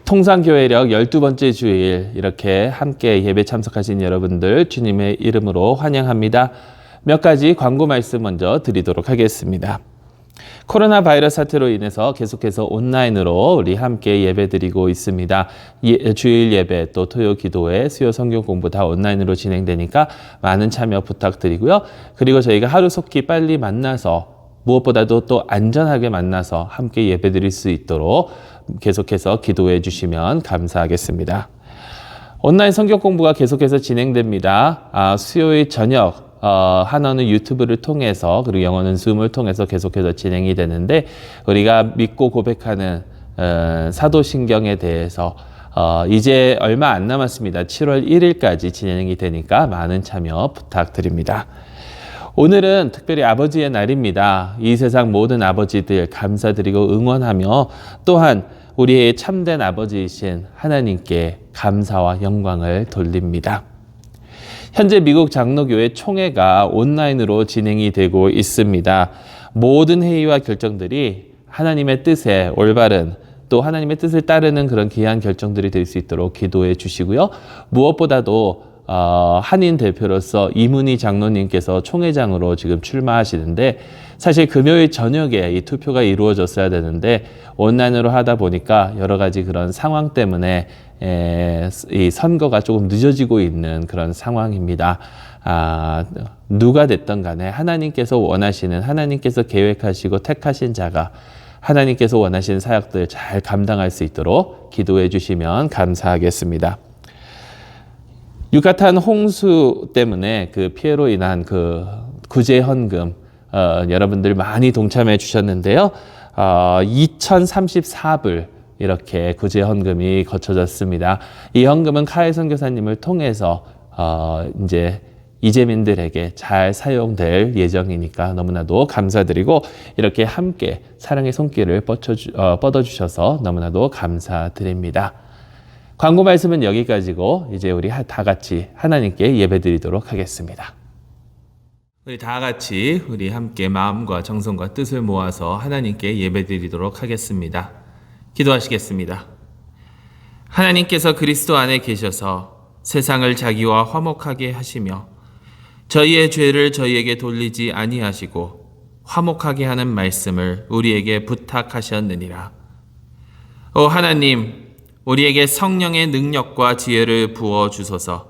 통상교회력 12번째 주일 이렇게 함께 예배 참석하신 여러분들 주님의 이름으로 환영합니다. 몇 가지 광고 말씀 먼저 드리도록 하겠습니다. 코로나 바이러스 사태로 인해서 계속해서 온라인으로 우리 함께 예배 드리고 있습니다. 주일 예배 또 토요 기도회, 수요 성경 공부 다 온라인으로 진행되니까 많은 참여 부탁드리고요. 그리고 저희가 하루속히 빨리 만나서 무엇보다도 또 안전하게 만나서 함께 예배 드릴 수 있도록 계속해서 기도해 주시면 감사하겠습니다. 온라인 성경 공부가 계속해서 진행됩니다. 수요일 저녁 한어는 유튜브를 통해서 그리고 영어는 줌을 통해서 계속해서 진행이 되는데 우리가 믿고 고백하는 사도신경에 대해서 이제 얼마 안 남았습니다. 7월 1일까지 진행이 되니까 많은 참여 부탁드립니다. 오늘은 특별히 아버지의 날입니다. 이 세상 모든 아버지들 감사드리고 응원하며 또한 우리의 참된 아버지이신 하나님께 감사와 영광을 돌립니다. 현재 미국 장로교회 총회가 온라인으로 진행이 되고 있습니다. 모든 회의와 결정들이 하나님의 뜻에 올바른 또 하나님의 뜻을 따르는 그런 귀한 결정들이 될 수 있도록 기도해 주시고요. 무엇보다도 한인 대표로서 이문희 장로님께서 총회장으로 지금 출마하시는데 사실 금요일 저녁에 이 투표가 이루어졌어야 되는데 온라인으로 하다 보니까 여러 가지 그런 상황 때문에 이 선거가 조금 늦어지고 있는 그런 상황입니다. 누가 됐든 간에 하나님께서 원하시는 하나님께서 계획하시고 택하신 자가 하나님께서 원하시는 사역들 잘 감당할 수 있도록 기도해 주시면 감사하겠습니다. 유카탄 홍수 때문에 그 피해로 인한 그 구제 헌금 여러분들 많이 동참해 주셨는데요. 2034불 이렇게 구제 헌금이 거쳐졌습니다. 이 헌금은 카이 선교사님을 통해서 이제 이재민들에게 잘 사용될 예정이니까 너무나도 감사드리고 이렇게 함께 사랑의 손길을 뻗어주셔서 너무나도 감사드립니다. 광고 말씀은 여기까지고 이제 우리 다 같이 하나님께 예배드리도록 하겠습니다. 우리 다 같이 우리 함께 마음과 정성과 뜻을 모아서 하나님께 예배드리도록 하겠습니다. 기도하시겠습니다. 하나님께서 그리스도 안에 계셔서 세상을 자기와 화목하게 하시며 저희의 죄를 저희에게 돌리지 아니하시고 화목하게 하는 말씀을 우리에게 부탁하셨느니라. 오 하나님, 우리에게 성령의 능력과 지혜를 부어 주소서.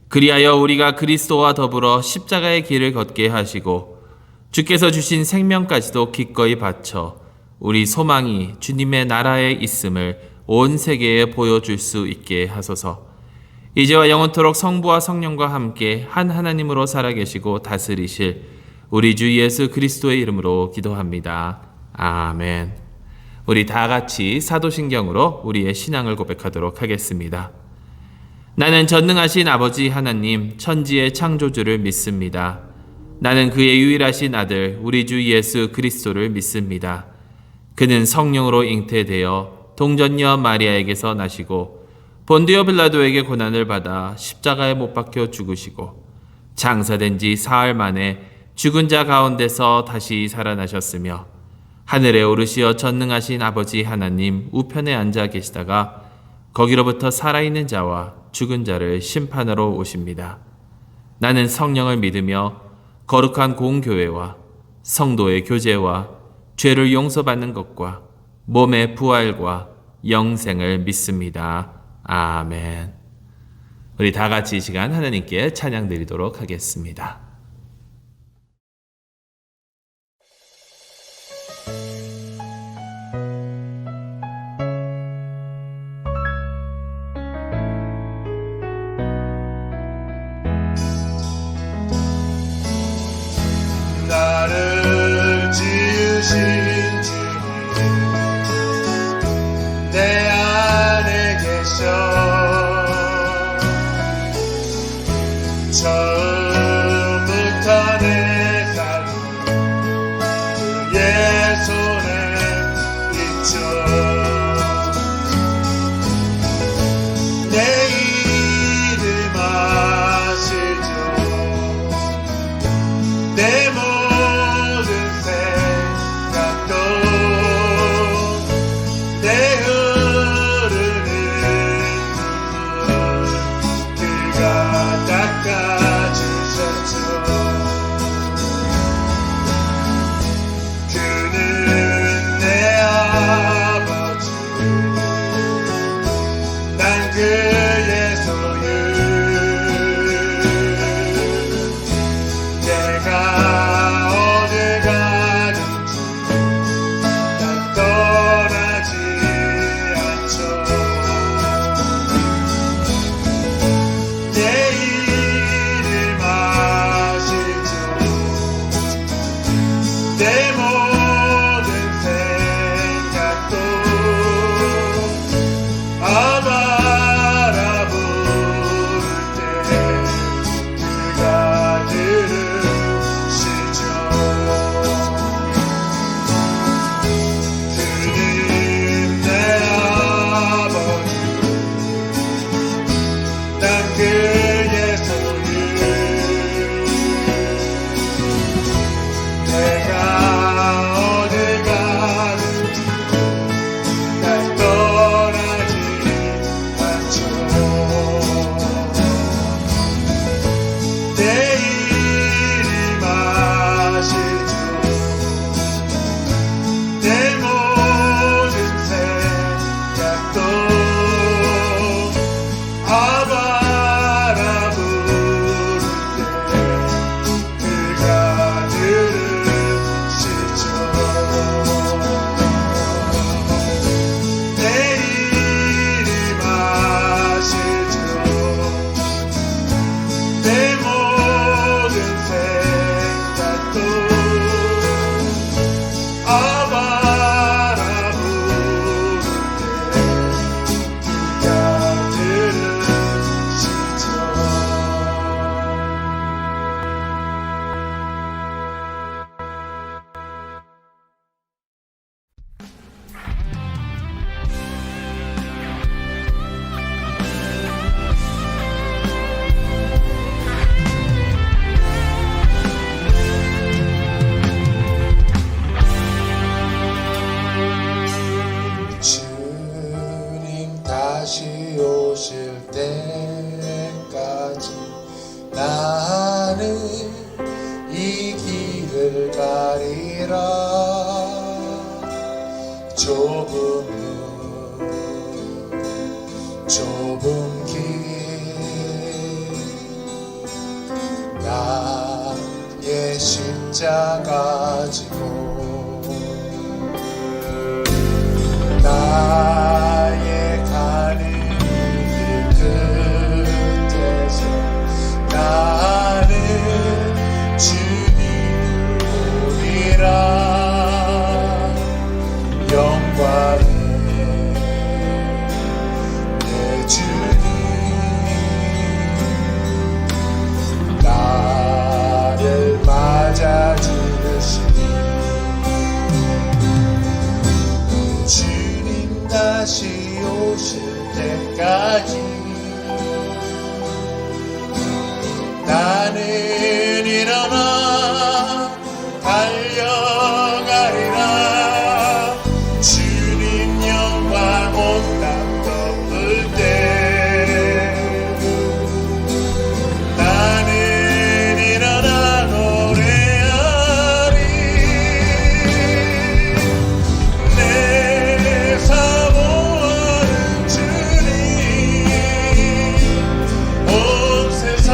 그리하여 우리가 그리스도와 더불어 십자가의 길을 걷게 하시고 주께서 주신 생명까지도 기꺼이 바쳐 우리 소망이 주님의 나라에 있음을 온 세계에 보여줄 수 있게 하소서. 이제와 영원토록 성부와 성령과 함께 한 하나님으로 살아계시고 다스리실 우리 주 예수 그리스도의 이름으로 기도합니다. 아멘. 우리 다 같이 사도신경으로 우리의 신앙을 고백하도록 하겠습니다. 나는 전능하신 아버지 하나님 천지의 창조주를 믿습니다. 나는 그의 유일하신 아들 우리 주 예수 그리스도를 믿습니다. 그는 성령으로 잉태되어 동전녀 마리아에게서 나시고 본디오 빌라도에게 고난을 받아 십자가에 못 박혀 죽으시고 장사된 지 사흘 만에 죽은 자 가운데서 다시 살아나셨으며 하늘에 오르시어 전능하신 아버지 하나님 우편에 앉아 계시다가 거기로부터 살아있는 자와 죽은 자를 심판하러 오십니다. 나는 성령을 믿으며 거룩한 공교회와 성도의 교제와 죄를 용서받는 것과 몸의 부활과 영생을 믿습니다. 아멘. 우리 다 같이 이 시간 하나님께 찬양 드리도록 하겠습니다. 나를 지으신 주님 내 안에 계셔 처음부터 내 삶을 그의 손에 있죠. 내 이름 아시죠. 내 모든 생각도 내 흐르는 닦아주셨죠. 그는 내 아버지, 난 그의 소유. 내가 어딜 가든지 난 떠나지 않죠. 내 이름 아시죠. 내 모든 생각도 아바라 부를 때 그가 들으시죠. 그는 내 아버지, 난 그의 소유. 내가 어딜 가든지 날 떠나지 않죠. 내 이름 아시죠. 내 모든 생각도 아바라 부를 때 그가 들으시죠. 내 이름 아시죠. 내 모든 생각도 아바라 부를 때 그가 들으시죠. 주님 다시 오실 때까지 나는 이 길을 가리라. 좁은 길 나의 십자가 지고 나의 가는 길 끝에서 나는 주님을 보리라. 영광의 내 주님, 나를 맞아주시니 주님 다시 오실 때까지 나는 일어나 달려가리라. 주님 영광 온 땅 덮을 때 나는 일어나 노래하리. 내 사모하는 주님, 온 세상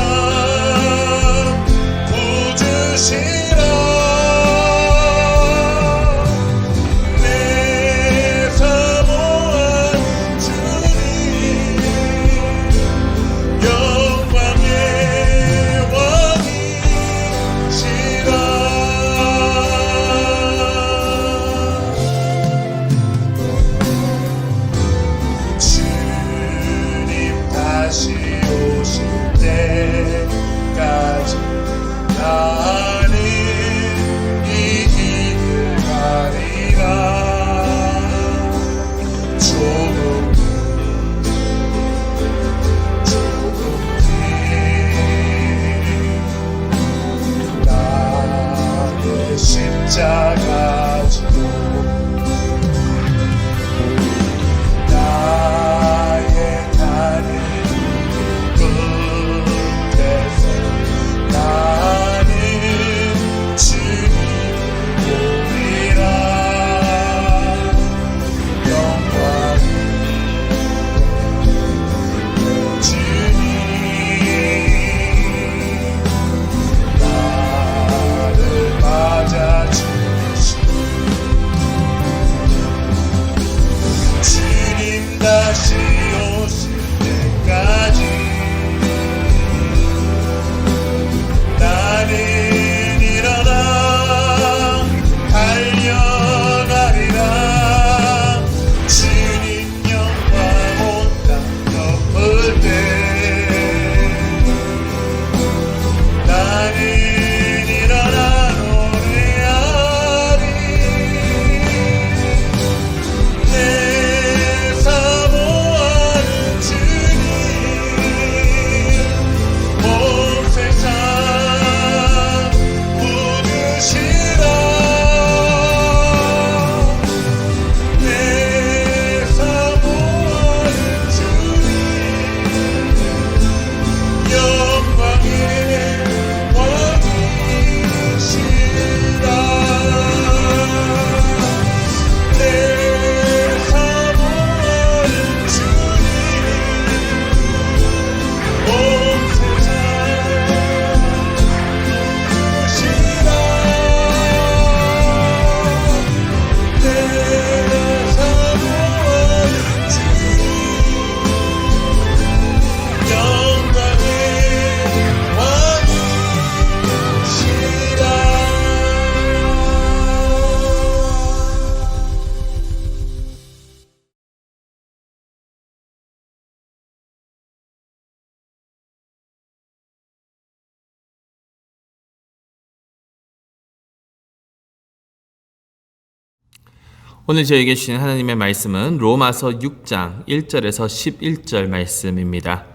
오늘 저에게 주신 하나님의 말씀은 로마서 6장 1절에서 11절 말씀입니다.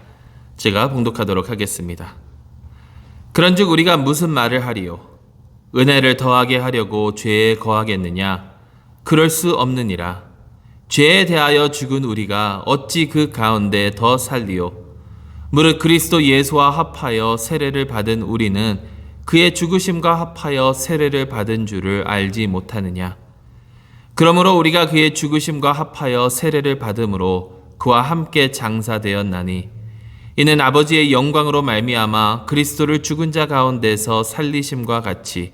제가 봉독하도록 하겠습니다. 그런즉 우리가 무슨 말을 하리요? 은혜를 더하게 하려고 죄에 거하겠느냐? 그럴 수 없느니라. 죄에 대하여 죽은 우리가 어찌 그 가운데 더 살리요? 무릇 그리스도 예수와 합하여 세례를 받은 우리는 그의 죽으심과 합하여 세례를 받은 줄을 알지 못하느냐? 그러므로 우리가 그의 죽으심과 합하여 세례를 받음으로 그와 함께 장사되었나니 이는 아버지의 영광으로 말미암아 그리스도를 죽은 자 가운데서 살리심과 같이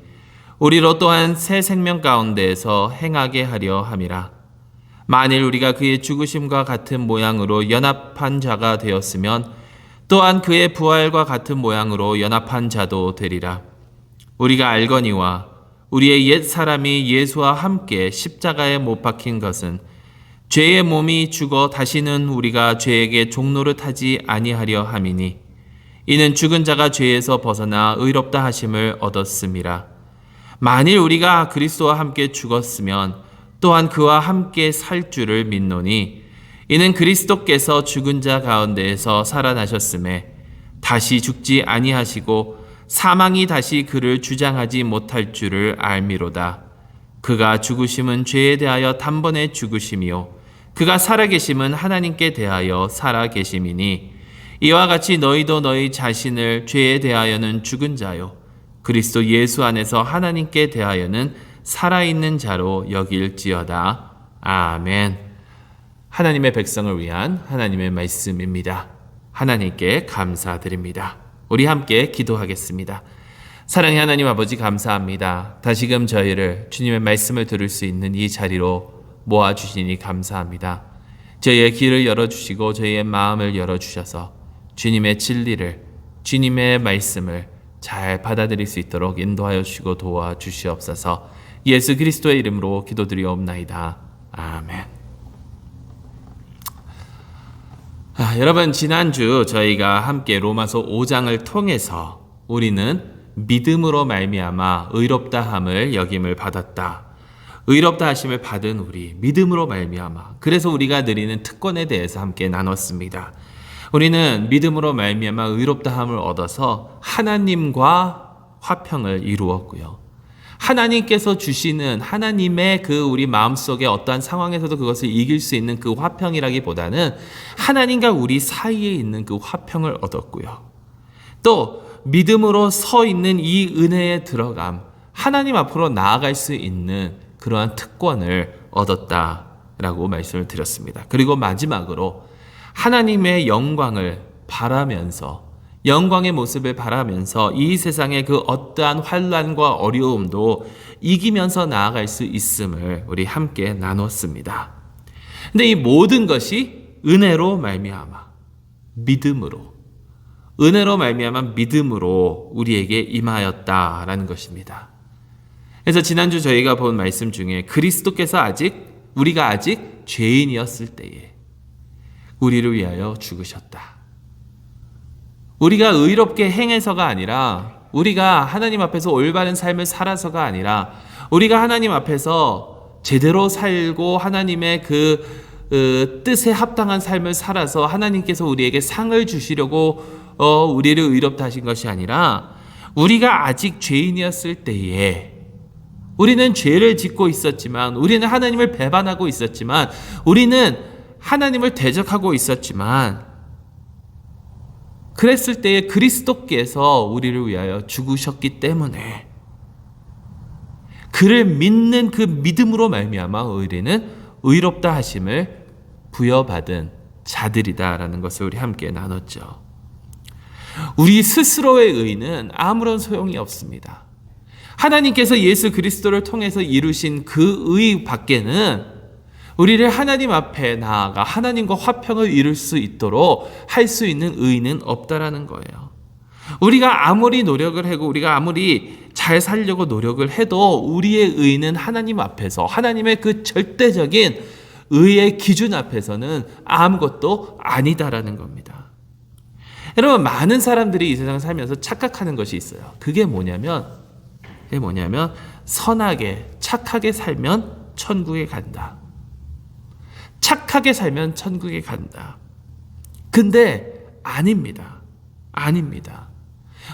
우리로 또한 새 생명 가운데에서 행하게 하려 함이라. 만일 우리가 그의 죽으심과 같은 모양으로 연합한 자가 되었으면 또한 그의 부활과 같은 모양으로 연합한 자도 되리라. 우리가 알거니와 우리의 옛 사람이 예수와 함께 십자가에 못 박힌 것은 죄의 몸이 죽어 다시는 우리가 죄에게 종노릇하지 아니하려 함이니 이는 죽은 자가 죄에서 벗어나 의롭다 하심을 얻었음이라. 만일 우리가 그리스도와 함께 죽었으면 또한 그와 함께 살 줄을 믿노니 이는 그리스도께서 죽은 자 가운데에서 살아나셨음에 다시 죽지 아니하시고 사망이 다시 그를 주장하지 못할 줄을 알미로다. 그가 죽으심은 죄에 대하여 단번에 죽으심이요 그가 살아계심은 하나님께 대하여 살아계심이니 이와 같이 너희도 너희 자신을 죄에 대하여는 죽은 자요 그리스도 예수 안에서 하나님께 대하여는 살아있는 자로 여길지어다. 아멘. 하나님의 백성을 위한 하나님의 말씀입니다. 하나님께 감사드립니다. 우리 함께 기도하겠습니다. 사랑의 하나님 아버지 감사합니다. 다시금 저희를 주님의 말씀을 들을 수 있는 이 자리로 모아주시니 감사합니다. 저희의 귀를 열어주시고 저희의 마음을 열어주셔서 주님의 진리를, 주님의 말씀을 잘 받아들일 수 있도록 인도하여 주시고 도와주시옵소서. 예수 그리스도의 이름으로 기도드리옵나이다. 아멘. 여러분, 지난주 저희가 함께 로마서 5장을 통해서 우리는 믿음으로 말미암아 의롭다함을 여김을 받았다. 의롭다 하심을 받은 우리, 믿음으로 말미암아. 그래서 우리가 누리는 특권에 대해서 함께 나눴습니다. 우리는 믿음으로 말미암아 의롭다함을 얻어서 하나님과 화평을 이루었고요. 하나님께서 주시는 하나님의 그 우리 마음속에 어떠한 상황에서도 그것을 이길 수 있는 그 화평이라기보다는 하나님과 우리 사이에 있는 그 화평을 얻었고요. 또 믿음으로 서 있는 이 은혜에 들어감, 하나님 앞으로 나아갈 수 있는 그러한 특권을 얻었다라고 말씀을 드렸습니다. 그리고 마지막으로 하나님의 영광을 바라면서, 영광의 모습을 바라면서 이 세상의 그 어떠한 환난과 어려움도 이기면서 나아갈 수 있음을 우리 함께 나눴습니다. 근데 이 모든 것이 은혜로 말미암아 믿음으로, 은혜로 말미암아 믿음으로 우리에게 임하였다라는 것입니다. 그래서 지난주 저희가 본 말씀 중에 그리스도께서 우리가 아직 죄인이었을 때에 우리를 위하여 죽으셨다. 우리가 의롭게 행해서가 아니라, 우리가 하나님 앞에서 올바른 삶을 살아서가 아니라, 우리가 하나님 앞에서 제대로 살고 하나님의 그 뜻에 합당한 삶을 살아서 하나님께서 우리에게 상을 주시려고 우리를 의롭다 하신 것이 아니라, 우리가 아직 죄인이었을 때에 우리는 죄를 짓고 있었지만, 우리는 하나님을 배반하고 있었지만, 우리는 하나님을 대적하고 있었지만, 그랬을 때에 그리스도께서 우리를 위하여 죽으셨기 때문에 그를 믿는 그 믿음으로 말미암아 우리는 의롭다 하심을 부여받은 자들이다라는 것을 우리 함께 나눴죠. 우리 스스로의 의는 아무런 소용이 없습니다. 하나님께서 예수 그리스도를 통해서 이루신 그 의 밖에는 우리를 하나님 앞에 나아가 하나님과 화평을 이룰 수 있도록 할 수 있는 의는 없다라는 거예요. 우리가 아무리 노력을 하고 우리가 아무리 잘 살려고 노력을 해도 우리의 의는 하나님 앞에서, 하나님의 그 절대적인 의의 기준 앞에서는 아무것도 아니다라는 겁니다. 여러분, 많은 사람들이 이 세상을 살면서 착각하는 것이 있어요. 그게 뭐냐면 선하게 착하게 살면 천국에 간다. 착하게 살면 천국에 간다. 근데 아닙니다. 아닙니다.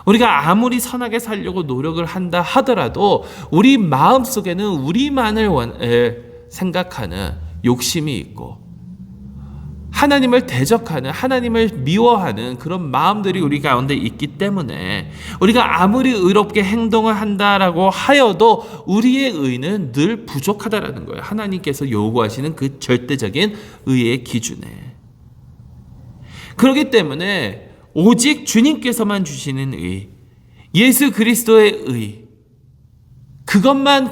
우리가 아무리 선하게 살려고 노력을 한다 하더라도 우리 마음속에는 우리만을 생각하는 욕심이 있고 하나님을 대적하는, 하나님을 미워하는 그런 마음들이 우리 가운데 있기 때문에 우리가 아무리 의롭게 행동을 한다라고 하여도 우리의 의는 늘 부족하다라는 거예요. 하나님께서 요구하시는 그 절대적인 의의 기준에. 그렇기 때문에 오직 주님께서만 주시는 의, 예수 그리스도의 의, 그것만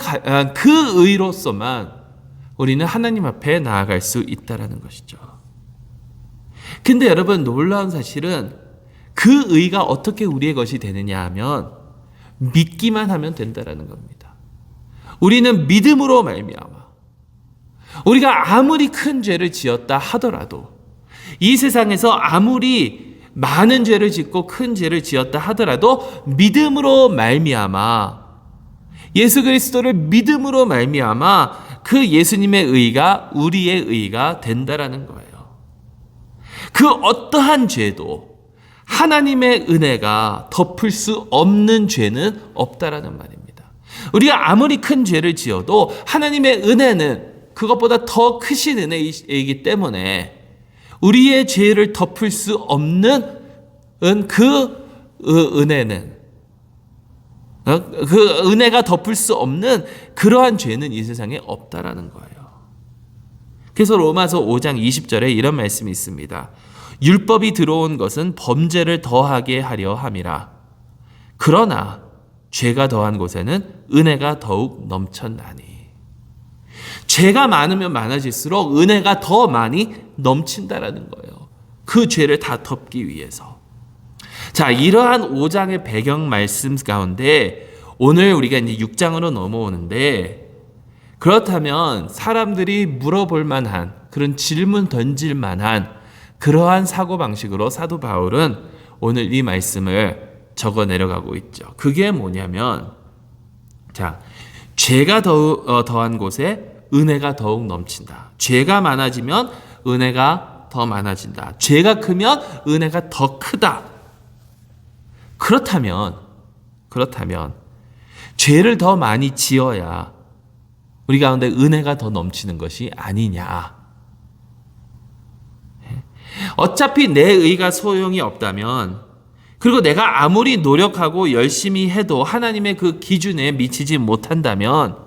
그 의로서만 우리는 하나님 앞에 나아갈 수 있다라는 것이죠. 근데 여러분, 놀라운 사실은 그 의가 어떻게 우리의 것이 되느냐 하면 믿기만 하면 된다라는 겁니다. 우리는 믿음으로 말미암아 우리가 아무리 큰 죄를 지었다 하더라도, 이 세상에서 아무리 많은 죄를 짓고 큰 죄를 지었다 하더라도 믿음으로 말미암아, 예수 그리스도를 믿음으로 말미암아 그 예수님의 의가 우리의 의가 된다라는 거예요. 그 어떠한 죄도 하나님의 은혜가 덮을 수 없는 죄는 없다라는 말입니다. 우리가 아무리 큰 죄를 지어도 하나님의 은혜는 그것보다 더 크신 은혜이기 때문에 우리의 죄를 덮을 수 없는 그 은혜는, 그 은혜가 덮을 수 없는 그러한 죄는 이 세상에 없다라는 거예요. 그래서 로마서 5장 20절에 이런 말씀이 있습니다. 율법이 들어온 것은 범죄를 더하게 하려 함이라. 그러나 죄가 더한 곳에는 은혜가 더욱 넘쳤나니. 죄가 많으면 많아질수록 은혜가 더 많이 넘친다라는 거예요. 그 죄를 다 덮기 위해서. 자, 이러한 5장의 배경 말씀 가운데 오늘 우리가 이제 6장으로 넘어오는데, 그렇다면 사람들이 물어볼 만한, 그런 질문 던질 만한 그러한 사고방식으로 사도 바울은 오늘 이 말씀을 적어 내려가고 있죠. 그게 뭐냐면, 자, 죄가 더한 곳에 은혜가 더욱 넘친다. 죄가 많아지면 은혜가 더 많아진다. 죄가 크면 은혜가 더 크다. 그렇다면 죄를 더 많이 지어야 우리 가운데 은혜가 더 넘치는 것이 아니냐. 어차피 내 의가 소용이 없다면, 그리고 내가 아무리 노력하고 열심히 해도 하나님의 그 기준에 미치지 못한다면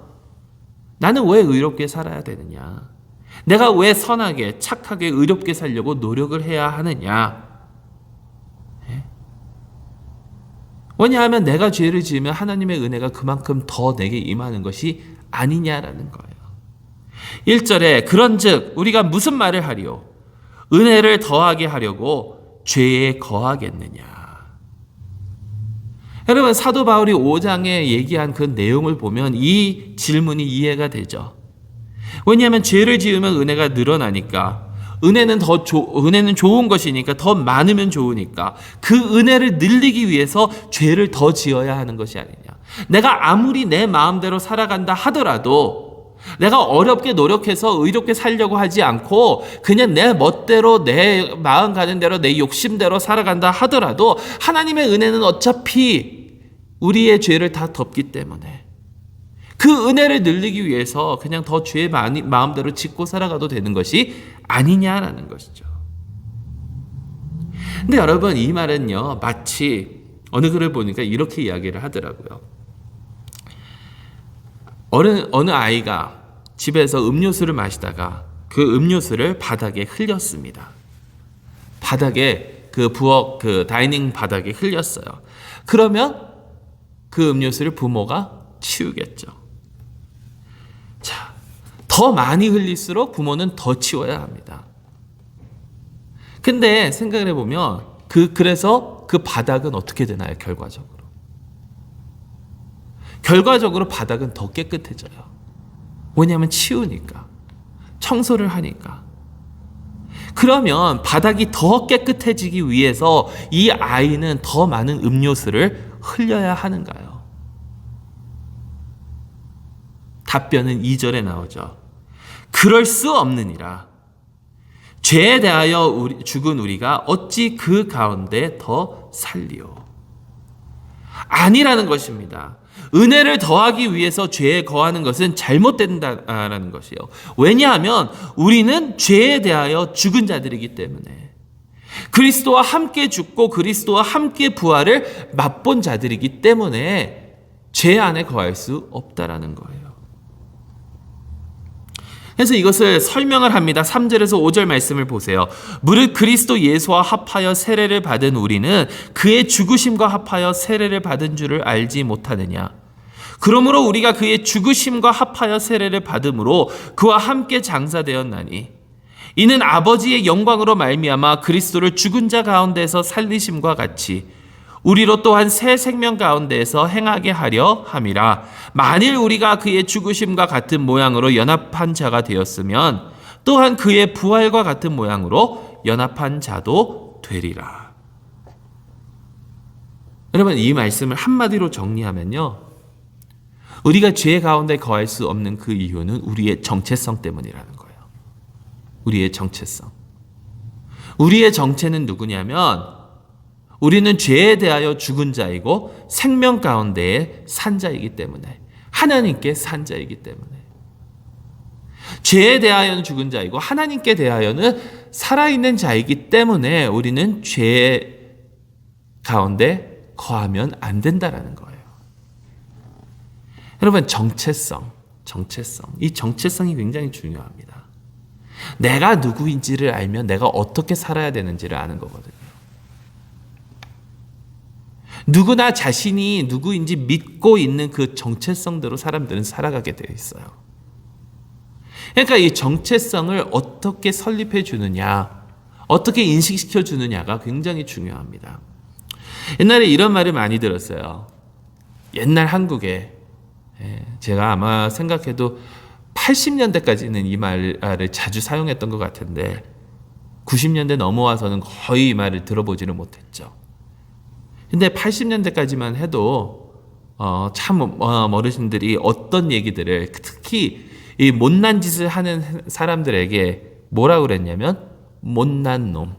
나는 왜 의롭게 살아야 되느냐? 내가 왜 선하게, 착하게, 의롭게 살려고 노력을 해야 하느냐? 왜냐하면 내가 죄를 지으면 하나님의 은혜가 그만큼 더 내게 임하는 것이 아니냐라는 거예요. 1절에 그런즉 우리가 무슨 말을 하리요? 은혜를 더하게 하려고 죄에 거하겠느냐? 여러분, 사도 바울이 5장에 얘기한 그 내용을 보면 이 질문이 이해가 되죠. 왜냐하면 죄를 지으면 은혜가 늘어나니까, 은혜는 좋은 것이니까, 더 많으면 좋으니까 그 은혜를 늘리기 위해서 죄를 더 지어야 하는 것이 아니냐. 내가 아무리 내 마음대로 살아간다 하더라도, 내가 어렵게 노력해서 의롭게 살려고 하지 않고 그냥 내 멋대로, 내 마음 가는 대로, 내 욕심대로 살아간다 하더라도 하나님의 은혜는 어차피 우리의 죄를 다 덮기 때문에 그 은혜를 늘리기 위해서 그냥 더 죄의 마음대로 짓고 살아가도 되는 것이 아니냐라는 것이죠. 근데 여러분, 이 말은요, 마치 어느 글을 보니까 이렇게 이야기를 하더라고요. 어느 아이가 집에서 음료수를 마시다가 그 음료수를 바닥에 흘렸습니다. 바닥에 그 다이닝 바닥에 흘렸어요. 그러면 그 음료수를 부모가 치우겠죠. 자, 더 많이 흘릴수록 부모는 더 치워야 합니다. 근데 생각을 해보면 그래서 그 바닥은 어떻게 되나요? 결과적으로 바닥은 더 깨끗해져요. 왜냐하면 치우니까, 청소를 하니까. 그러면 바닥이 더 깨끗해지기 위해서 이 아이는 더 많은 음료수를 흘려야 하는가요? 답변은 2절에 나오죠. 그럴 수 없느니라. 죄에 대하여 죽은 우리가 어찌 그 가운데 더 살리오. 아니라는 것입니다. 은혜를 더하기 위해서 죄에 거하는 것은 잘못된다라는 것이요. 왜냐하면 우리는 죄에 대하여 죽은 자들이기 때문에, 그리스도와 함께 죽고 그리스도와 함께 부활을 맛본 자들이기 때문에 죄 안에 거할 수 없다라는 거예요. 그래서 이것을 설명을 합니다. 3절에서 5절 말씀을 보세요. 무릇 그리스도 예수와 합하여 세례를 받은 우리는 그의 죽으심과 합하여 세례를 받은 줄을 알지 못하느냐. 그러므로 우리가 그의 죽으심과 합하여 세례를 받음으로 그와 함께 장사되었나니 이는 아버지의 영광으로 말미암아 그리스도를 죽은 자 가운데서 살리심과 같이 우리로 또한 새 생명 가운데에서 행하게 하려 함이라. 만일 우리가 그의 죽으심과 같은 모양으로 연합한 자가 되었으면 또한 그의 부활과 같은 모양으로 연합한 자도 되리라. 여러분, 이 말씀을 한마디로 정리하면요, 우리가 죄 가운데 거할 수 없는 그 이유는 우리의 정체성 때문이라는 거예요. 우리의 정체성. 우리의 정체는 누구냐면 우리는 죄에 대하여 죽은 자이고 생명 가운데에 산 자이기 때문에, 하나님께 산 자이기 때문에, 죄에 대하여는 죽은 자이고 하나님께 대하여는 살아있는 자이기 때문에 우리는 죄 가운데 거하면 안 된다라는 거예요. 여러분, 정체성. 이 정체성이 굉장히 중요합니다. 내가 누구인지를 알면 내가 어떻게 살아야 되는지를 아는 거거든요. 누구나 자신이 누구인지 믿고 있는 그 정체성대로 사람들은 살아가게 되어 있어요. 그러니까 이 정체성을 어떻게 설립해 주느냐, 어떻게 인식시켜 주느냐가 굉장히 중요합니다. 옛날에 이런 말을 많이 들었어요. 옛날 한국에, 제가 아마 생각해도 80년대까지는 이 말을 자주 사용했던 것 같은데 90년대 넘어와서는 거의 이 말을 들어보지를 못했죠. 근데 80년대까지만 해도 참 어르신들이 어떤 얘기들을, 특히 이 못난 짓을 하는 사람들에게 뭐라고 그랬냐면 못난 놈.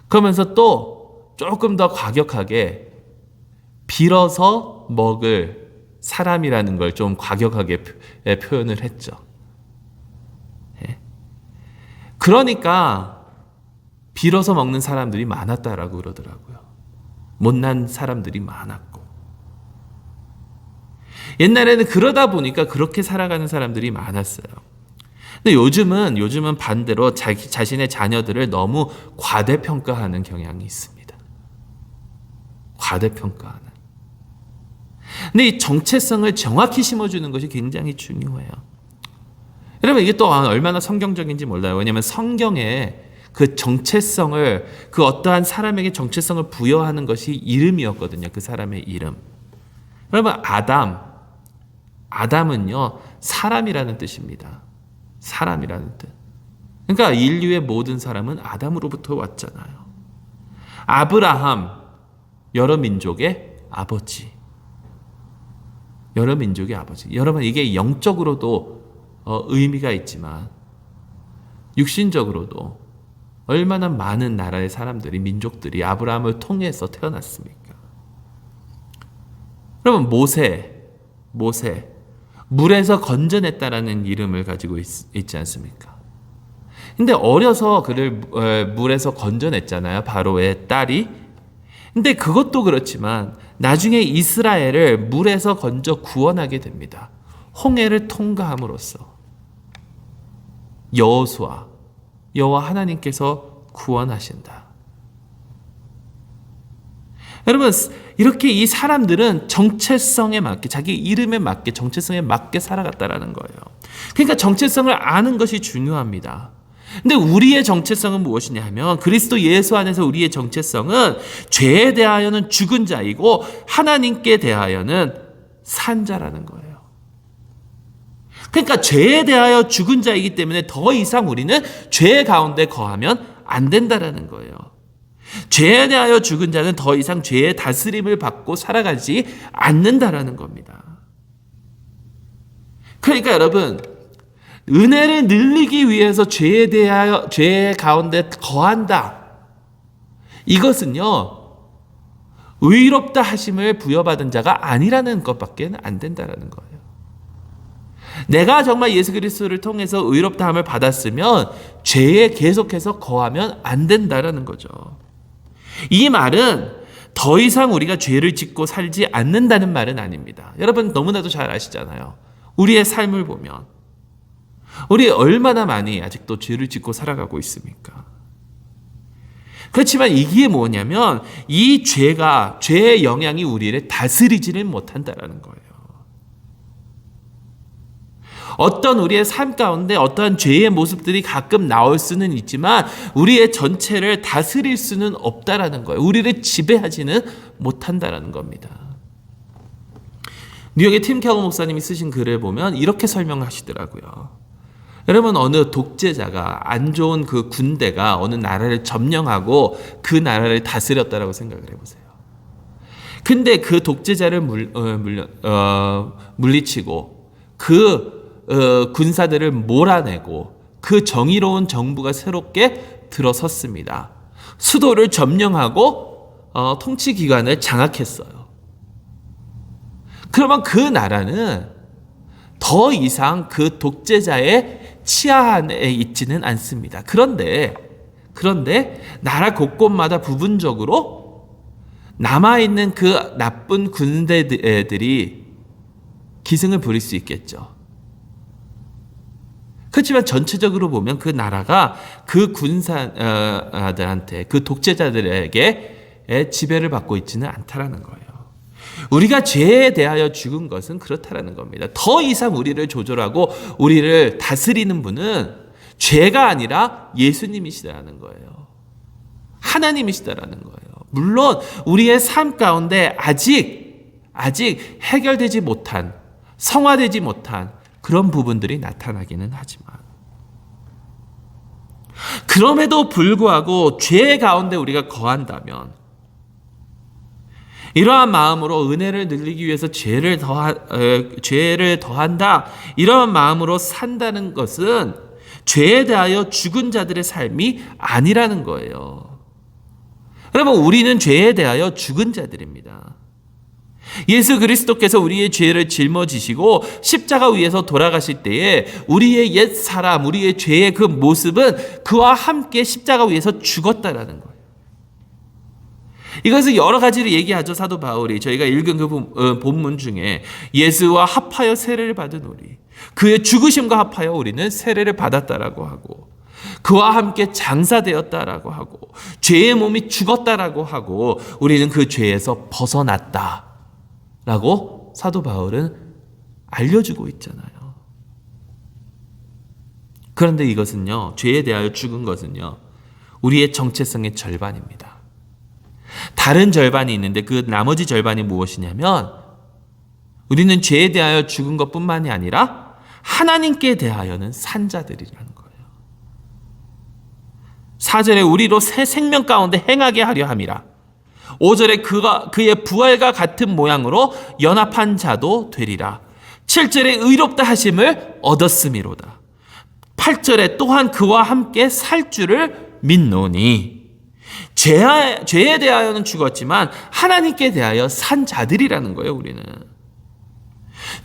그러면서 또 조금 더 과격하게 빌어서 먹을 사람이라는 걸 좀 과격하게 표현을 했죠. 그러니까 빌어서 먹는 사람들이 많았다라고 그러더라고요. 못난 사람들이 많았고. 옛날에는 그러다 보니까 그렇게 살아가는 사람들이 많았어요. 근데 요즘은 반대로 자신의 자녀들을 너무 과대평가하는 경향이 있습니다. 과대평가하는. 근데 이 정체성을 정확히 심어주는 것이 굉장히 중요해요. 여러분, 이게 또 얼마나 성경적인지 몰라요. 왜냐하면 성경에 그 정체성을, 그 어떠한 사람에게 정체성을 부여하는 것이 이름이었거든요. 그 사람의 이름. 여러분, 아담은요, 사람이라는 뜻입니다. 사람이라는 뜻. 그러니까 인류의 모든 사람은 아담으로부터 왔잖아요. 아브라함, 여러 민족의 아버지. 여러분, 이게 영적으로도 의미가 있지만 육신적으로도 얼마나 많은 나라의 사람들이, 민족들이 아브라함을 통해서 태어났습니까? 여러분, 모세 물에서 건져냈다라는 이름을 가지고 있지 않습니까? 근데 어려서 그를 물에서 건져냈잖아요, 바로의 딸이. 근데 그것도 그렇지만 나중에 이스라엘을 물에서 건져 구원하게 됩니다. 홍해를 통과함으로써 여호와 하나님께서 구원하신다. 여러분, 이렇게 이 사람들은 정체성에 맞게, 자기 이름에 맞게, 정체성에 맞게 살아갔다라는 거예요. 그러니까 정체성을 아는 것이 중요합니다. 근데 우리의 정체성은 무엇이냐 하면, 그리스도 예수 안에서 우리의 정체성은 죄에 대하여는 죽은 자이고 하나님께 대하여는 산 자라는 거예요. 그러니까 죄에 대하여 죽은 자이기 때문에 더 이상 우리는 죄 가운데 거하면 안 된다라는 거예요. 죄에 대하여 죽은 자는 더 이상 죄의 다스림을 받고 살아가지 않는다라는 겁니다. 그러니까 여러분, 은혜를 늘리기 위해서 죄 가운데 거한다. 이것은요, 의롭다 하심을 부여받은 자가 아니라는 것밖에 안 된다라는 거예요. 내가 정말 예수 그리스도를 통해서 의롭다함을 받았으면 죄에 계속해서 거하면 안 된다라는 거죠. 이 말은 더 이상 우리가 죄를 짓고 살지 않는다는 말은 아닙니다. 여러분 너무나도 잘 아시잖아요. 우리의 삶을 보면 우리 얼마나 많이 아직도 죄를 짓고 살아가고 있습니까? 그렇지만 이게 뭐냐면 이 죄의 영향이 우리를 다스리지는 못한다라는 거예요. 어떤 우리의 삶 가운데 어떠한 죄의 모습들이 가끔 나올 수는 있지만 우리의 전체를 다스릴 수는 없다라는 거예요. 우리를 지배하지는 못한다라는 겁니다. 뉴욕의 팀 켈러 목사님이 쓰신 글을 보면 이렇게 설명하시더라고요. 여러분, 어느 독재자가 안 좋은 그 군대가 어느 나라를 점령하고 그 나라를 다스렸다라고 생각을 해보세요. 근데 그 독재자를 물리치고 그 군사들을 몰아내고 그 정의로운 정부가 새롭게 들어섰습니다. 수도를 점령하고 통치 기관을 장악했어요. 그러면 그 나라는 더 이상 그 독재자의 치하 안에 있지는 않습니다. 그런데 나라 곳곳마다 부분적으로 남아있는 그 나쁜 군대들이 기승을 부릴 수 있겠죠. 그렇지만 전체적으로 보면 그 나라가 그 군사들한테, 그 독재자들에게 지배를 받고 있지는 않다라는 거예요. 우리가 죄에 대하여 죽은 것은 그렇다라는 겁니다. 더 이상 우리를 조절하고 우리를 다스리는 분은 죄가 아니라 예수님이시다라는 거예요. 하나님이시다라는 거예요. 물론 우리의 삶 가운데 아직 해결되지 못한, 성화되지 못한 그런 부분들이 나타나기는 하지만 그럼에도 불구하고 죄 가운데 우리가 거한다면 이러한 마음으로 은혜를 늘리기 위해서 죄를 더한다. 이러한 마음으로 산다는 것은 죄에 대하여 죽은 자들의 삶이 아니라는 거예요. 여러분, 우리는 죄에 대하여 죽은 자들입니다. 예수 그리스도께서 우리의 죄를 짊어지시고 십자가 위에서 돌아가실 때에 우리의 옛 사람, 우리의 죄의 그 모습은 그와 함께 십자가 위에서 죽었다라는 거예요. 이것을 여러 가지로 얘기하죠. 사도 바울이 저희가 읽은 그 본문 중에 예수와 합하여 세례를 받은 우리, 그의 죽으심과 합하여 우리는 세례를 받았다라고 하고, 그와 함께 장사되었다라고 하고, 죄의 몸이 죽었다라고 하고, 우리는 그 죄에서 벗어났다라고 사도 바울은 알려주고 있잖아요. 그런데 이것은요, 죄에 대하여 죽은 것은요, 우리의 정체성의 절반입니다. 다른 절반이 있는데 그 나머지 절반이 무엇이냐면 우리는 죄에 대하여 죽은 것뿐만이 아니라 하나님께 대하여는 산 자들이라는 거예요. 4절에 우리로 새 생명 가운데 행하게 하려 함이라. 5절에 그의 부활과 같은 모양으로 연합한 자도 되리라. 7절에 의롭다 하심을 얻었음이로다. 8절에 또한 그와 함께 살 줄을 믿노니. 죄에 대하여는 죽었지만 하나님께 대하여 산 자들이라는 거예요. 우리는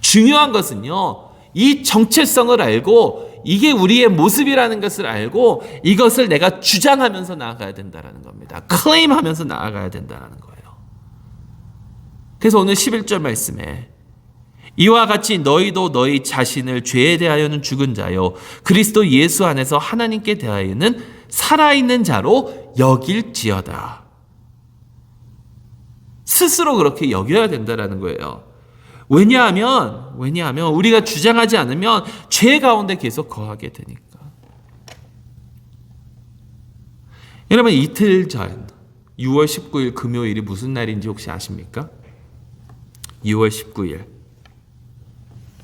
중요한 것은요, 이 정체성을 알고 이게 우리의 모습이라는 것을 알고 이것을 내가 주장하면서 나아가야 된다는 겁니다. 클레임하면서 나아가야 된다는 거예요. 그래서 오늘 11절 말씀에 이와 같이 너희도 너희 자신을 죄에 대하여는 죽은 자요 그리스도 예수 안에서 하나님께 대하여는 살아있는 자로 여길지어다. 스스로 그렇게 여겨야 된다는 거예요. 왜냐하면 우리가 주장하지 않으면 죄 가운데 계속 거하게 되니까. 여러분, 이틀 전 6월 19일 금요일이 무슨 날인지 혹시 아십니까? 6월 19일.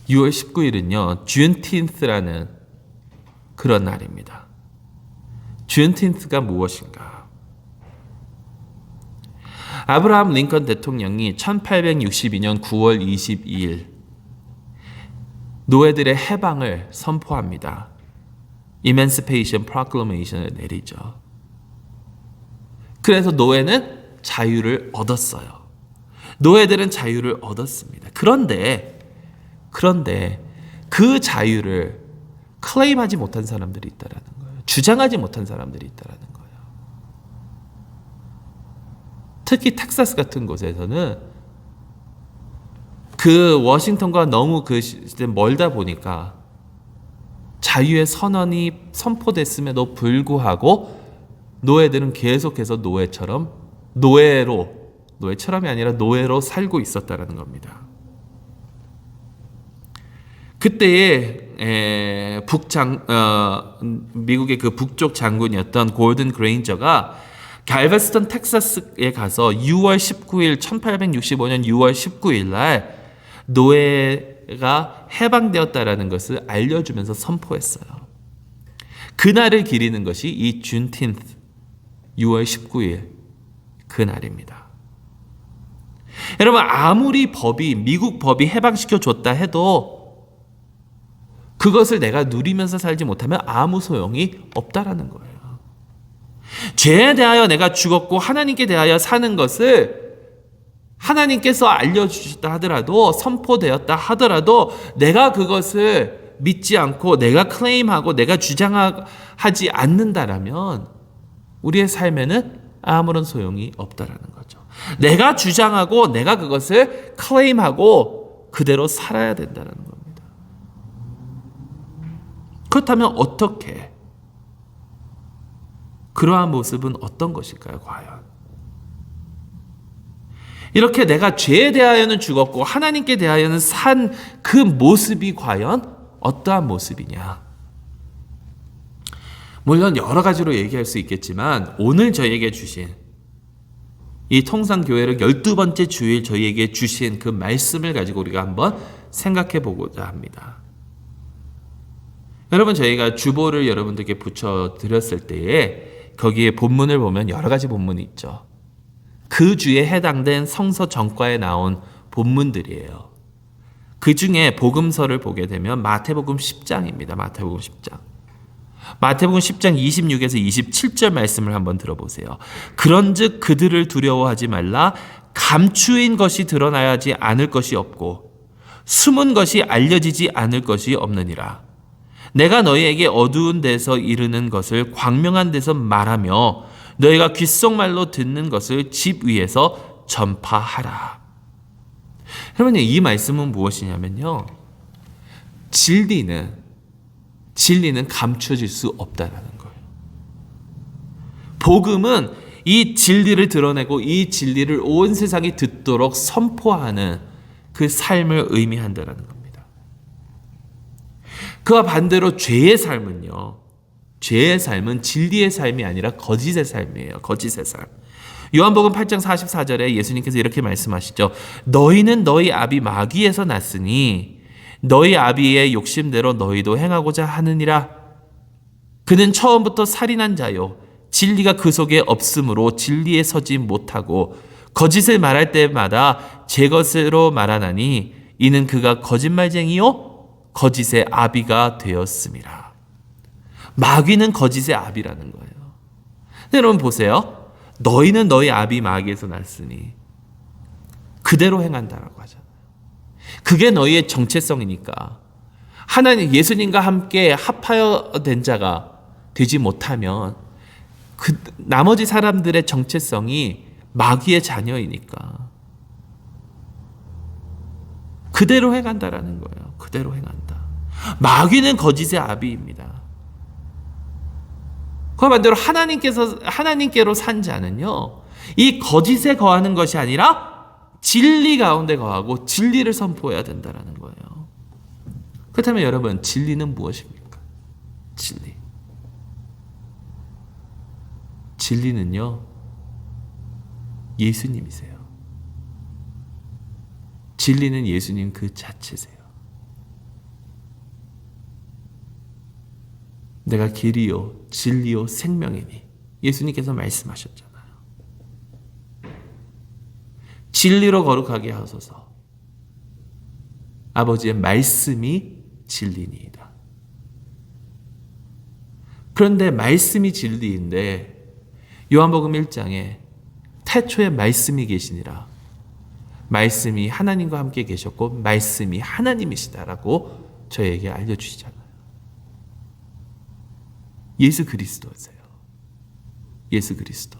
6월 19일은요, 준틴스라는 그런 날입니다. 준틴스가 무엇인가? 아브라함 링컨 대통령이 1862년 9월 22일 노예들의 해방을 선포합니다. Emancipation Proclamation을 내리죠. 그래서 노예는 자유를 얻었어요. 노예들은 자유를 얻었습니다. 그런데 그 자유를 클레임하지 못한 사람들이 있다라는 거예요. 주장하지 못한 사람들이 있다라는 거예요. 특히 텍사스 같은 곳에서는 그 워싱턴과 너무 멀다 보니까 자유의 선언이 선포됐음에도 불구하고 노예들은 계속해서 노예처럼이 아니라 노예로 살고 있었다라는 겁니다. 그때의 미국의 그 북쪽 장군이었던 골든 그레인저가 갈베스턴 텍사스에 가서 1865년 6월 19일 날 노예가 해방되었다라는 것을 알려주면서 선포했어요. 그날을 기리는 것이 이 준틴스 6월 19일 그날입니다. 여러분, 아무리 미국 법이 해방시켜 줬다 해도 그것을 내가 누리면서 살지 못하면 아무 소용이 없다라는 거예요. 죄에 대하여 내가 죽었고 하나님께 대하여 사는 것을 하나님께서 알려주셨다 하더라도, 선포되었다 하더라도 내가 그것을 믿지 않고 내가 클레임하고 내가 주장하지 않는다라면 우리의 삶에는 아무런 소용이 없다라는 거죠. 내가 주장하고 내가 그것을 클레임하고 그대로 살아야 된다는 겁니다. 그렇다면 어떻게? 그러한 모습은 어떤 것일까요, 과연? 이렇게 내가 죄에 대하여는 죽었고 하나님께 대하여는 산 그 모습이 과연 어떠한 모습이냐? 물론 여러 가지로 얘기할 수 있겠지만 오늘 저희에게 주신 이 통상교회를 12번째 주일 저희에게 주신 그 말씀을 가지고 우리가 한번 생각해 보고자 합니다. 여러분, 저희가 주보를 여러분들께 붙여드렸을 때에 거기에 본문을 보면 여러 가지 본문이 있죠. 그 주에 해당된 성서 전과에 나온 본문들이에요. 그 중에 복음서를 보게 되면 마태복음 10장입니다. 마태복음 10장. 마태복음 10장 26에서 27절 말씀을 한번 들어보세요. 그런즉 그들을 두려워하지 말라. 감추인 것이 드러나야지 않을 것이 없고 숨은 것이 알려지지 않을 것이 없느니라. 내가 너희에게 어두운 데서 이르는 것을 광명한 데서 말하며 너희가 귓속말로 듣는 것을 집 위에서 전파하라. 여러분, 이 말씀은 무엇이냐면요, 진리는 감춰질 수 없다라는 거예요. 복음은 이 진리를 드러내고 이 진리를 온 세상이 듣도록 선포하는 그 삶을 의미한다라는 겁니다. 그와 반대로 죄의 삶은요, 죄의 삶은 진리의 삶이 아니라 거짓의 삶이에요. 거짓의 삶. 요한복음 8장 44절에 예수님께서 이렇게 말씀하시죠. 너희는 너희 아비 마귀에서 났으니 너희 아비의 욕심대로 너희도 행하고자 하느니라. 그는 처음부터 살인한 자요 진리가 그 속에 없으므로 진리에 서지 못하고 거짓을 말할 때마다 제 것으로 말하나니 이는 그가 거짓말쟁이요 거짓의 아비가 되었음이라. 마귀는 거짓의 아비라는 거예요. 여러분 보세요. 너희는 너희 아비 마귀에서 났으니 그대로 행한다라고 하잖아요. 그게 너희의 정체성이니까 하나님 예수님과 함께 합하여 된 자가 되지 못하면 그 나머지 사람들의 정체성이 마귀의 자녀이니까 그대로 행한다라는 거예요. 그대로 행한다. 마귀는 거짓의 아비입니다. 그와 반대로 하나님께로 산 자는요, 이 거짓에 거하는 것이 아니라 진리 가운데 거하고 진리를 선포해야 된다는 거예요. 그렇다면 여러분, 진리는 무엇입니까? 진리. 진리는요, 예수님이세요. 진리는 예수님 그 자체세요. 내가 길이요 진리요 생명이니 예수님께서 말씀하셨잖아요. 진리로 거룩하게 하소서. 아버지의 말씀이 진리니이다. 그런데 말씀이 진리인데 요한복음 1장에 태초에 말씀이 계시니라. 말씀이 하나님과 함께 계셨고 말씀이 하나님이시다라고 저에게 알려주시잖아요. 예수 그리스도세요. 예수 그리스도.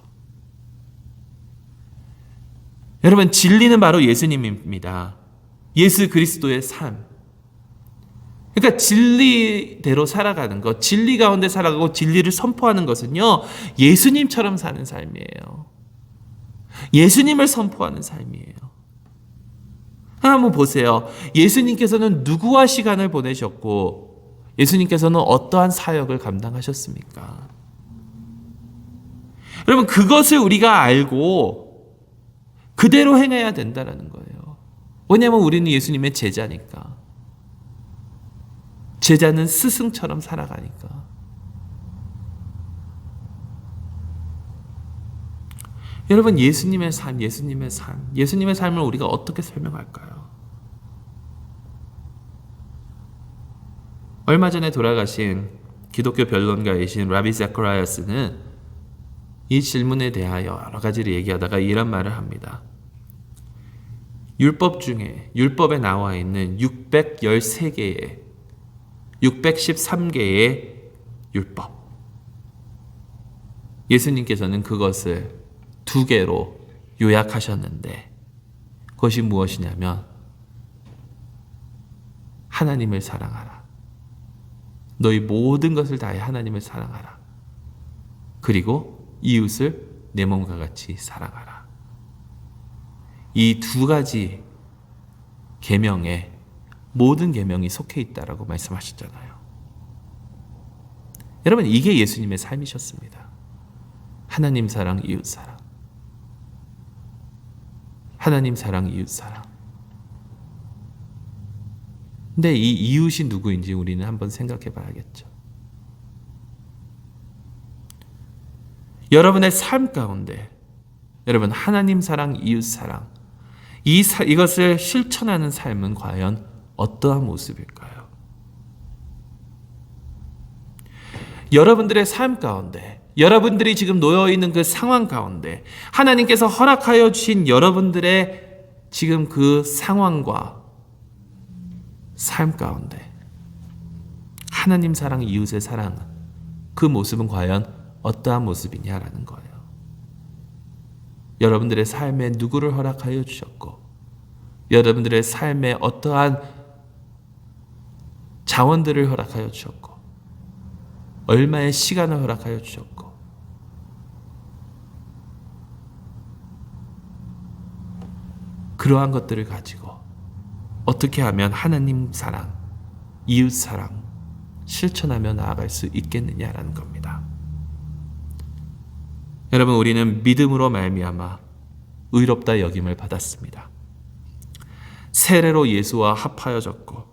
여러분, 진리는 바로 예수님입니다. 예수 그리스도의 삶. 그러니까 진리대로 살아가는 것, 진리 가운데 살아가고 진리를 선포하는 것은요, 예수님처럼 사는 삶이에요. 예수님을 선포하는 삶이에요. 한번 보세요. 예수님께서는 누구와 시간을 보내셨고 예수님께서는 어떠한 사역을 감당하셨습니까? 여러분, 그것을 우리가 알고 그대로 행해야 된다는 거예요. 왜냐하면 우리는 예수님의 제자니까. 제자는 스승처럼 살아가니까. 여러분, 예수님의 삶을 우리가 어떻게 설명할까요? 얼마 전에 돌아가신 기독교 변론가이신 라비 자카리아스는 이 질문에 대하여 여러 가지를 얘기하다가 이런 말을 합니다. 율법 중에 율법에 나와 있는 613개의 율법. 예수님께서는 그것을 2개로 요약하셨는데 그것이 무엇이냐면 하나님을 사랑하라. 너희 모든 것을 다해 하나님을 사랑하라. 그리고 이웃을 내 몸과 같이 사랑하라. 이 2가지 계명에 모든 계명이 속해 있다라고 말씀하셨잖아요. 여러분, 이게 예수님의 삶이셨습니다. 하나님 사랑, 이웃 사랑. 하나님 사랑, 이웃 사랑. 근데 이 이웃이 누구인지 우리는 한번 생각해 봐야겠죠. 여러분의 삶 가운데 여러분 하나님 사랑, 이웃 사랑 이것을 실천하는 삶은 과연 어떠한 모습일까요? 여러분들의 삶 가운데 여러분들이 지금 놓여있는 그 상황 가운데 하나님께서 허락하여 주신 여러분들의 지금 그 상황과 삶 가운데 하나님 사랑, 이웃의 사랑 그 모습은 과연 어떠한 모습이냐라는 거예요. 여러분들의 삶에 누구를 허락하여 주셨고 여러분들의 삶에 어떠한 자원들을 허락하여 주셨고 얼마의 시간을 허락하여 주셨고 그러한 것들을 가지고 어떻게 하면 하나님 사랑, 이웃 사랑 실천하며 나아갈 수 있겠느냐라는 겁니다. 여러분, 우리는 믿음으로 말미암아 의롭다 여김을 받았습니다. 세례로 예수와 합하여졌고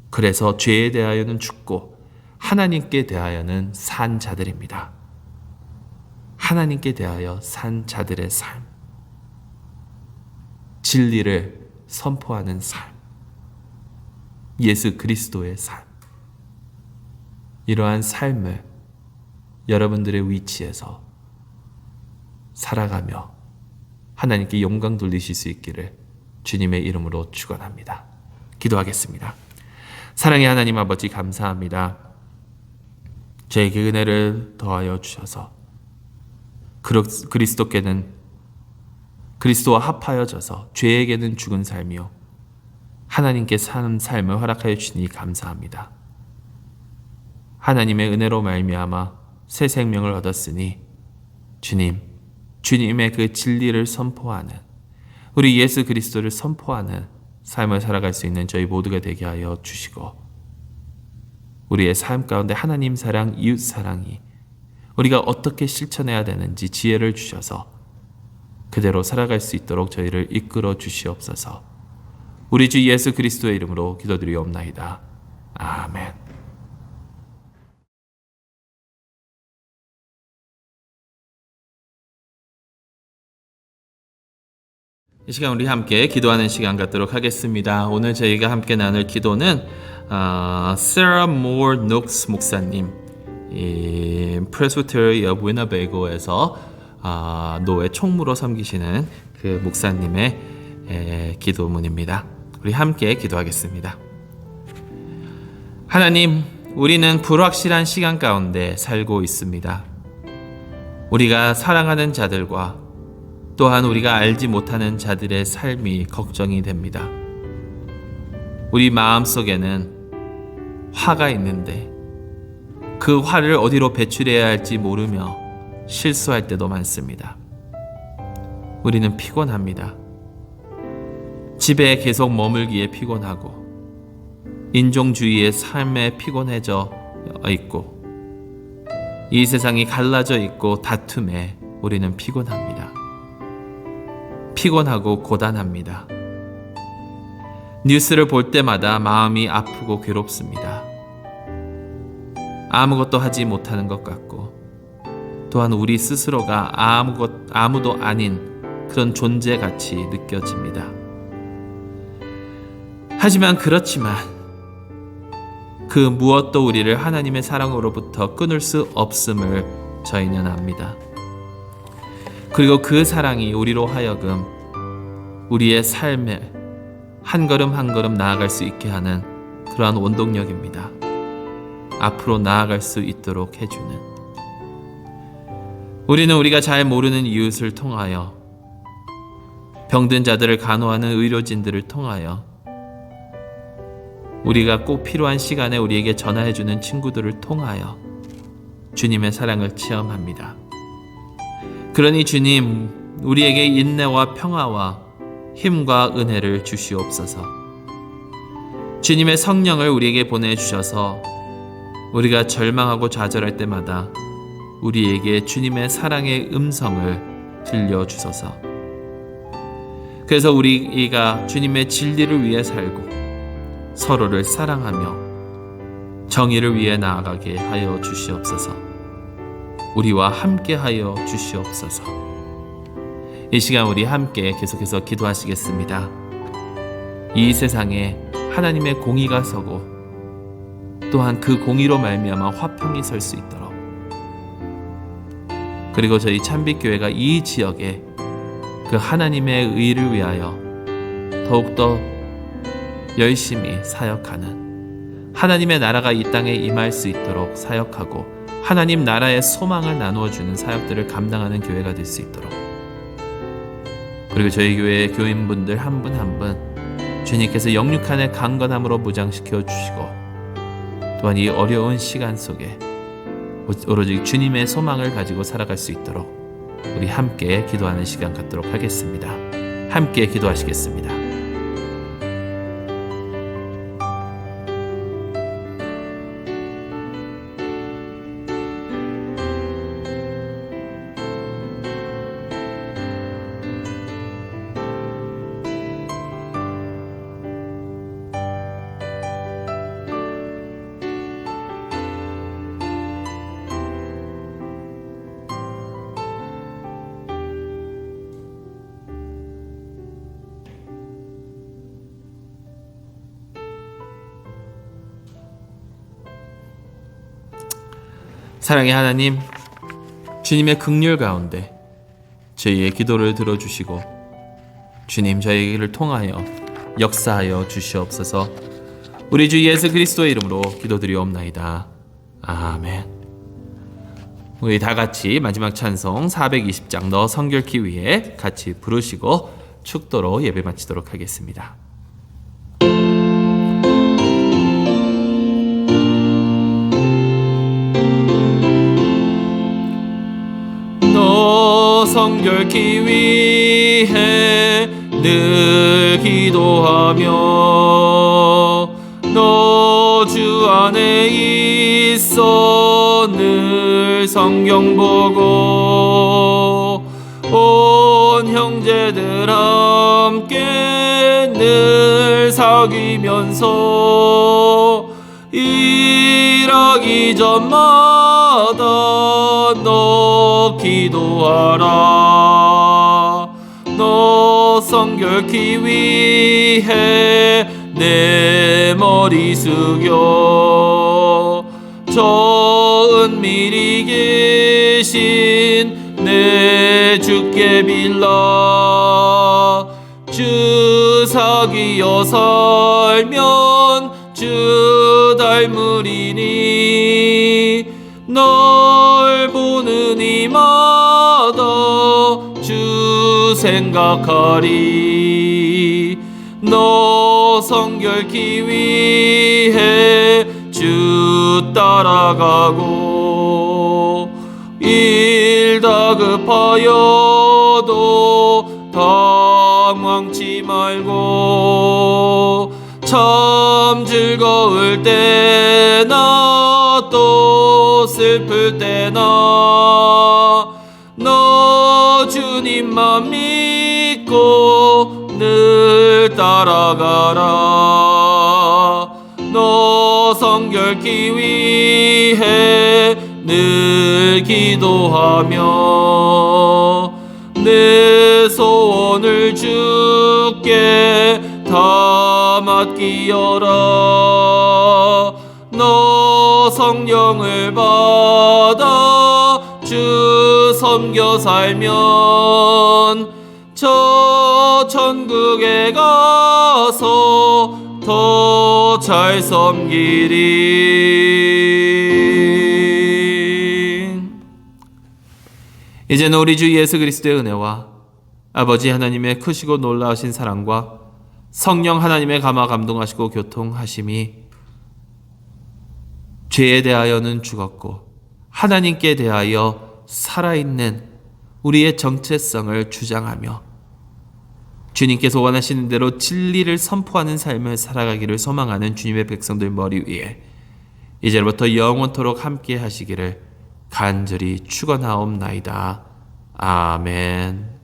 그래서 죄에 대하여는 죽고 하나님께 대하여는 산 자들입니다. 하나님께 대하여 산 자들의 삶, 진리를 선포하는 삶, 예수 그리스도의 삶, 이러한 삶을 여러분들의 위치에서 살아가며 하나님께 영광 돌리실 수 있기를 주님의 이름으로 축원합니다. 기도하겠습니다. 사랑의 하나님 아버지, 감사합니다. 저에게 은혜를 더하여 주셔서 그리스도와 합하여져서 죄에게는 죽은 삶이요 하나님께 사는 삶을 허락하여 주시니 감사합니다. 하나님의 은혜로 말미암아 새 생명을 얻었으니 주님의 그 진리를 선포하는 우리 예수 그리스도를 선포하는 삶을 살아갈 수 있는 저희 모두가 되게 하여 주시고 우리의 삶 가운데 하나님 사랑, 이웃 사랑이 우리가 어떻게 실천해야 되는지 지혜를 주셔서 그대로 살아갈 수 있도록 저희를 이끌어 주시옵소서. 우리 주 예수 그리스도의 이름으로 기도드리옵나이다. 아멘. 이 시간 우리 함께 기도하는 시간 갖도록 하겠습니다. 오늘 저희가 함께 나눌 기도는 세라 모어 녹스 목사님, 이 프레스비테리 오브 위너베고에서 노예 총무로 섬기시는 그 목사님의 기도문입니다. 우리 함께 기도하겠습니다. 하나님, 우리는 불확실한 시간 가운데 살고 있습니다. 우리가 사랑하는 자들과 또한 우리가 알지 못하는 자들의 삶이 걱정이 됩니다. 우리 마음속에는 화가 있는데 그 화를 어디로 배출해야 할지 모르며 실수할 때도 많습니다. 우리는 피곤합니다. 집에 계속 머물기에 피곤하고 인종주의의 삶에 피곤해져 있고 이 세상이 갈라져 있고 다툼에 우리는 피곤합니다. 피곤하고 고단합니다. 뉴스를 볼 때마다 마음이 아프고 괴롭습니다. 아무것도 하지 못하는 것 같고 또한 우리 스스로가 아무도 아닌 그런 존재같이 느껴집니다. 하지만 그렇지만 그 무엇도 우리를 하나님의 사랑으로부터 끊을 수 없음을 저희는 압니다. 그리고 그 사랑이 우리로 하여금 우리의 삶에 한 걸음 한 걸음 나아갈 수 있게 하는 그러한 원동력입니다. 앞으로 나아갈 수 있도록 해주는, 우리는 우리가 잘 모르는 이웃을 통하여, 병든 자들을 간호하는 의료진들을 통하여, 우리가 꼭 필요한 시간에 우리에게 전화해주는 친구들을 통하여 주님의 사랑을 체험합니다. 그러니 주님, 우리에게 인내와 평화와 힘과 은혜를 주시옵소서. 주님의 성령을 우리에게 보내주셔서 우리가 절망하고 좌절할 때마다 우리에게 주님의 사랑의 음성을 들려주소서. 그래서 우리가 주님의 진리를 위해 살고 서로를 사랑하며 정의를 위해 나아가게 하여 주시옵소서. 우리와 함께 하여 주시옵소서. 이 시간 우리 함께 계속해서 기도하시겠습니다. 이 세상에 하나님의 공의가 서고 또한 그 공의로 말미암아 화평이 설 수 있도록, 그리고 저희 찬빛교회가 이 지역에 그 하나님의 의를 위하여 더욱더 열심히 사역하는, 하나님의 나라가 이 땅에 임할 수 있도록 사역하고 하나님 나라의 소망을 나누어주는 사역들을 감당하는 교회가 될 수 있도록, 그리고 저희 교회의 교인분들 한 분 한 분 주님께서 영육간의 강건함으로 무장시켜 주시고 또한 이 어려운 시간 속에 오로지 주님의 소망을 가지고 살아갈 수 있도록 우리 함께 기도하는 시간 갖도록 하겠습니다. 함께 기도하시겠습니다. 사랑의 하나님, 주님의 긍휼 가운데 저희의 기도를 들어주시고 주님 저희를 통하여 역사하여 주시옵소서. 우리 주 예수 그리스도의 이름으로 기도드리옵나이다. 아멘. 우리 다 같이 마지막 찬송 420장 너 성결케 위해 같이 부르시고 축도로 예배 마치도록 하겠습니다. 너 성결케 위해 늘 기도하며 너 주 안에 있어 늘 성경 보고 온 형제들 함께 늘 사귀면서 일하기 전마다 너 기도하라. 너 성결케 위해 내 머리 숙여 저 은밀히 계신 내 주께 빌라 주 사귀어 살면 주 닮으리니 널 보는 이마다 주 생각하리 너 성결케 위해 주 따라가고 일 다급하여도 당황치 말고 참 즐거울 때나 또 슬플 때나 너 주님만 믿고 늘 따라가라 너 성결케 위해 늘 기도하며 내 소원을 주께 다 맡기어라 너 성령을 받아 주 섬겨 살면 저 천국에 가서 더 잘 섬기리. 이제는 우리 주 예수 그리스도의 은혜와 아버지 하나님의 크시고 놀라우신 사랑과 성령 하나님의 감화 감동하시고 교통하심이 죄에 대하여는 죽었고 하나님께 대하여 살아있는 우리의 정체성을 주장하며 주님께서 원하시는 대로 진리를 선포하는 삶을 살아가기를 소망하는 주님의 백성들 머리 위에 이제부터 영원토록 함께 하시기를 간절히 축원하옵나이다. 아멘.